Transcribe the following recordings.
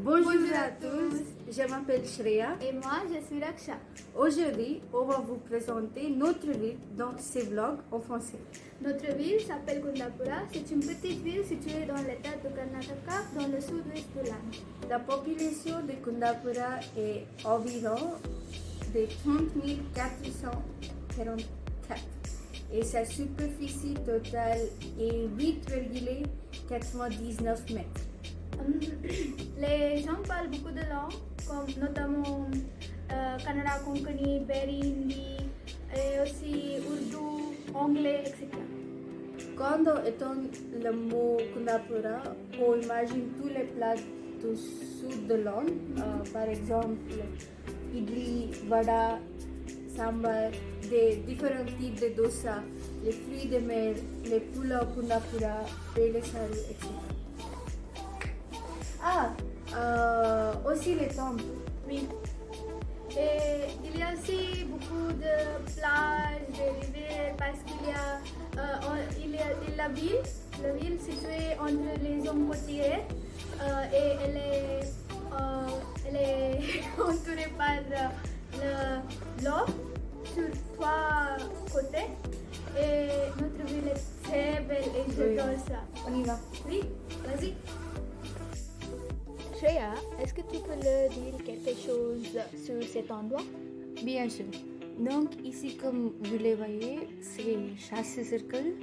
Bonjour à tous, je m'appelle Shreya. Et moi, je suis Raksha. Aujourd'hui, on va vous présenter notre ville dans ces vlogs en français. Notre ville s'appelle Kundapura. C'est une petite ville située dans l'état de Karnataka, dans le sud-ouest de l'Inde. La population de Kundapura est environ de 30 444 et sa superficie totale est 8,99 mètres. Les gens parlent beaucoup de langues, comme notamment Kannada, Konkani, Beri, Hindi, et aussi Urdu, anglais, etc. Quand on entend le mot Kundapura, on imagine tous les plats du sud de l'Inde, par exemple idli, vada, sambar, des différents types de dosa, les fruits de mer, les pulao Kundapura, les saru, etc. Aussi les temples. Oui. Et il y a aussi beaucoup de plages, de rivières, parce qu'il y a, la ville située entre les zones côtières et elle est entourée par l'eau sur trois côtés. Et notre ville est très belle et j'adore ça. On y va. Oui, vas-y. Shreya, est-ce que tu peux leur dire quelque chose sur cet endroit? Bien sûr. Donc ici, comme vous le voyez, c'est Shastri Circle.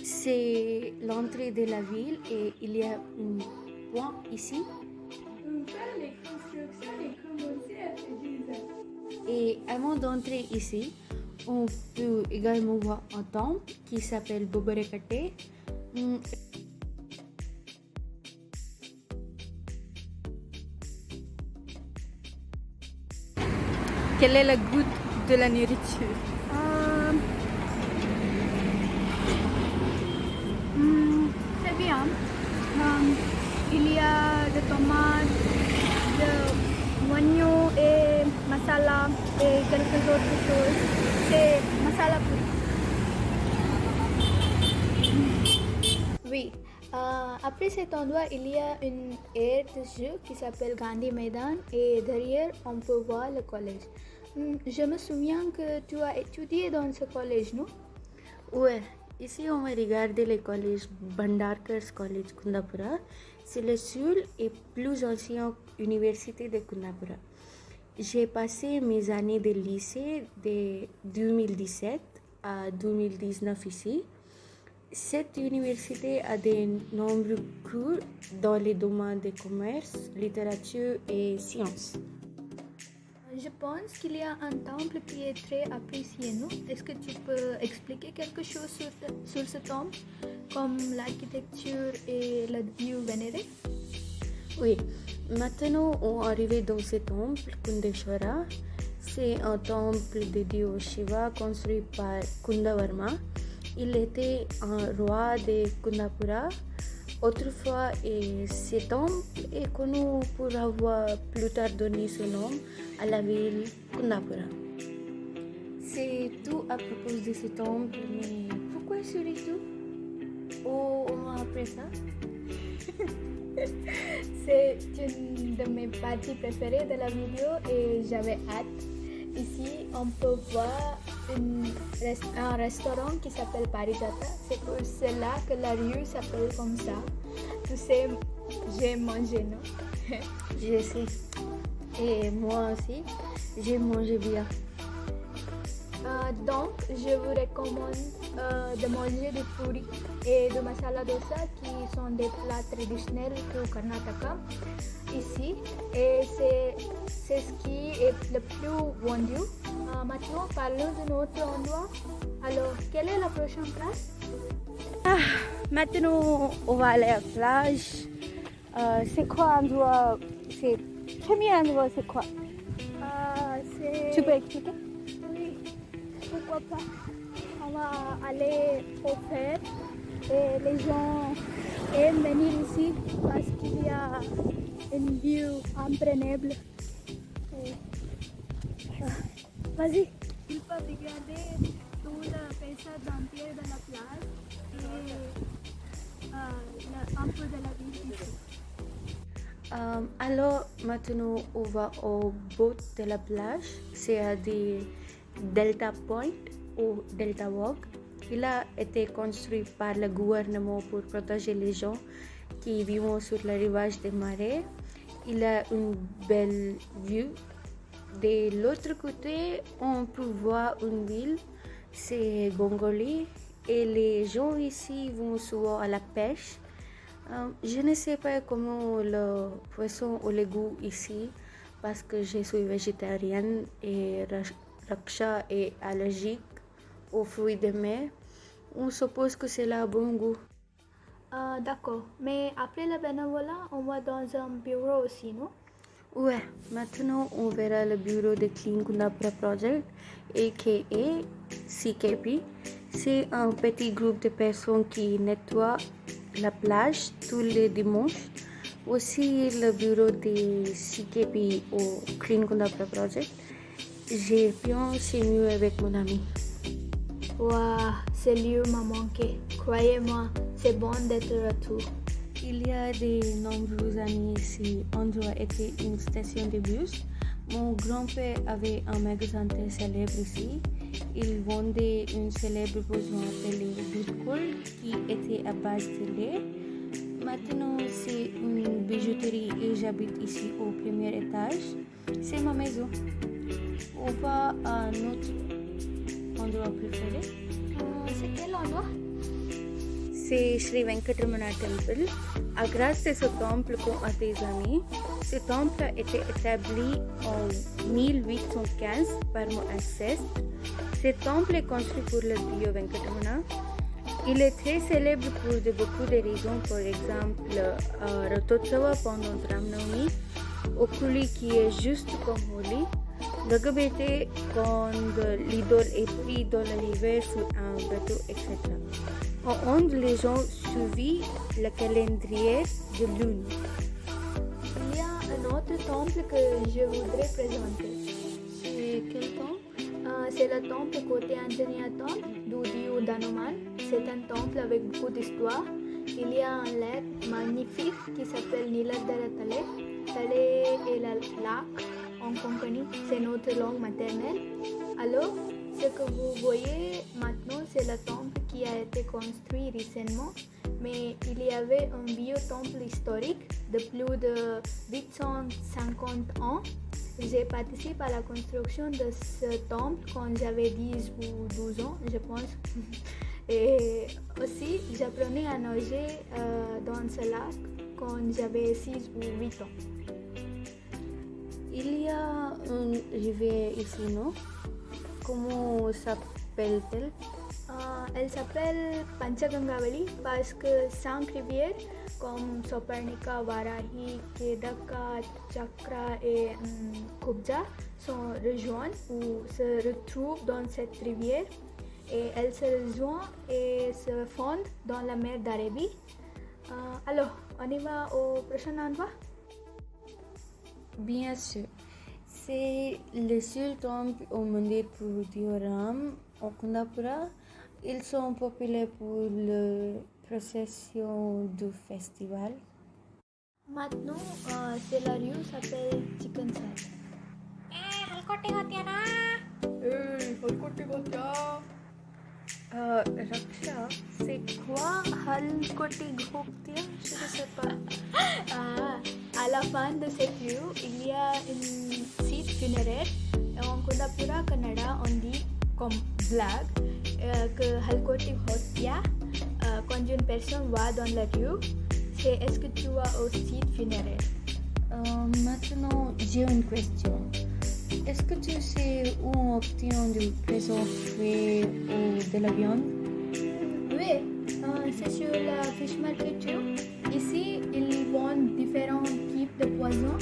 C'est l'entrée de la ville et il y a un point ici. Et avant d'entrer ici, on peut également voir un temple qui s'appelle Bobarekate. Quel est le goût de la nourriture? Très bien. Il y a des tomates, de oignons et masala et quelques autres choses. C'est masala puri. Oui. Après cet endroit, il y a une aire de jeu qui s'appelle Gandhi Maidan et derrière, on peut voir le collège. Je me souviens que tu as étudié dans ce collège, non? Ouais, ici on va regarder le collège Bhandarkar College Kundapura. C'est le seul et plus ancien université de Kundapura. J'ai passé mes années de lycée de 2017 à 2019 ici. Cette université a de nombreux cours dans les domaines de commerce, littérature et sciences. Je pense qu'il y a un temple qui est très apprécié, non? Est-ce que tu peux expliquer quelque chose sur ce temple, comme l'architecture et le dieu vénéré? Oui, maintenant on est arrivé dans ce temple, Kundeshwara. C'est un temple dédié au Shiva construit par Kundavarma. Il était un roi de Kundapura. Autrefois, et ce temple est connu pour avoir plus tard donné son nom à la ville Kundapura. C'est tout à propos de ce temple, mais pourquoi serait tout? Oh, on va après ça? C'est une de mes parties préférées de la vidéo et j'avais hâte. Ici, on peut voir un restaurant qui s'appelle Parijata. C'est pour cela que la rue s'appelle comme ça. Tu sais, j'ai mangé, non? Je sais. Et moi aussi, j'ai mangé bien. Donc, je vous recommande de manger du puri et du masala dosa qui sont des plats traditionnels du Karnataka ici. Et c'est ce qui est le plus vendu. Maintenant, parlons de notre endroit. Alors, quelle est la prochaine place? Maintenant, on va aller à la plage. C'est quoi l'endroit? C'est le premier endroit, c'est quoi? Tu peux expliquer? Oui, pourquoi pas. On va aller au fer et les gens aiment venir ici parce qu'il y a une vue imprenable. Vas-y. Ils peuvent regarder tout le paysage entier de la plage et un peu de la ville ici. Alors, maintenant, on va au bout de la plage, c'est-à-dire Delta Point ou Delta Walk. Il a été construit par le gouvernement pour protéger les gens qui vivent sur le rivage des marais. Il a une belle vue. De l'autre côté, on peut voir une ville, c'est Gongoli, et les gens ici vont souvent à la pêche. Je ne sais pas comment le poisson ou le goût ici parce que je suis végétarienne et Raksha est allergique aux fruits de mer. On suppose que c'est là bon goût. D'accord. Mais après le bénévolat, on va dans un bureau aussi, non? Ouais, maintenant on verra le bureau de Clean Kundapura Project, aka CKP. C'est un petit groupe de personnes qui nettoient la plage tous les dimanches. Aussi le bureau de CKP au Clean Kundapura Project. J'ai bien c'est mieux avec mon ami. Waouh, ce lieu m'a manqué. Croyez-moi, c'est bon d'être retour. Il y a de nombreuses années ici, l'endroit était une station de bus. Mon grand-père avait un magasin très célèbre ici. Il vendait une célèbre boisson appelée Dudkul qui était à base de lait. Maintenant, c'est une bijouterie et j'habite ici au premier étage. C'est ma maison. On va à notre endroit préféré. C'est quel endroit? C'est Sri Venkatramana Temple. À grâce de ce temple qu'ont à des années, ce temple a été établi en 1815 par mon ancêtre. Ce temple est construit pour le dieu Venkatramana. Il est très célèbre pour beaucoup de raisons, par exemple Rathotsava pendant Ramnavami, Okuli qui est juste comme Holi, Ragabete quand l'idole est pris dans la rivière sur un bateau, etc. En Inde, les gens suivent le calendrier de lune. Il y a un autre temple que je voudrais présenter. C'est quel temple? C'est le temple côté Anjaneya Temple du dieu Dhanuman. C'est un temple avec beaucoup d'histoire. Il y a un lac magnifique qui s'appelle Niladhara Tale. Tale est le lac en Konkani, c'est notre langue maternelle. Alors, ce que vous voyez maintenant, c'est le temple qui a été construit récemment, mais il y avait un vieux temple historique de plus de 850 ans. J'ai participé à la construction de ce temple quand j'avais 10 ou 12 ans, je pense. Et aussi, j'apprenais à nager dans ce lac quand j'avais 6 ou 8 ans. Il y a une rivière ici, non? Comment s'appelle-t-elle? Elle s'appelle Panchagangavali parce que 5 rivières comme Soparnika, Varahi, Kedaka, Chakra et Kubja sont rejointes ou se retrouvent dans cette rivière et elles se rejoignent et se fondent dans la mer d'Arabie. Alors, on y va au prochain endroit? Bien sûr. C'est le seul temple au mandir pour Dieu Ram au Kundapura. Ils sont populaires pour la procession du festival. Maintenant, c'est la rue s'appelle Chicken Sal. Raksha, c'est quoi Halkoti Ghoptia? Je ne sais pas. À la fin de cette rue, il y a une site funéraire. En Kundapura, Kannada, on dit comme blague que Halkoti Ghoptia, quand une personne va dans la rue, c'est est-ce que tu vas au site funéraire? Maintenant, j'ai une question. Est-ce que tu sais où on obtient du présent frais ou de la viande? Oui, c'est sur la Fish Market Rue. Ici, ils vendent différents types de poissons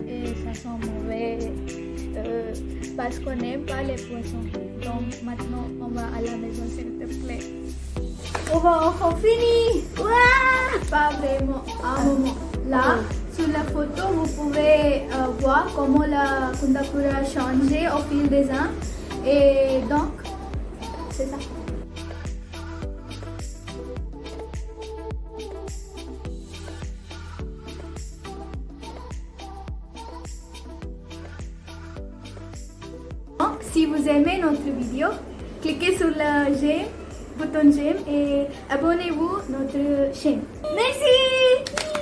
et ça sent mauvais parce qu'on n'aime pas les poissons. Donc maintenant, on va à la maison s'il te plaît. On va enfin finir. Ouah! Pas vraiment, un moment. Là, sur la photo, vous pouvez voir comment la Kundapura a changé au fil des ans. Et donc, c'est ça. Si vous aimez notre vidéo, cliquez sur le j'aime, bouton j'aime et abonnez-vous à notre chaîne. Merci!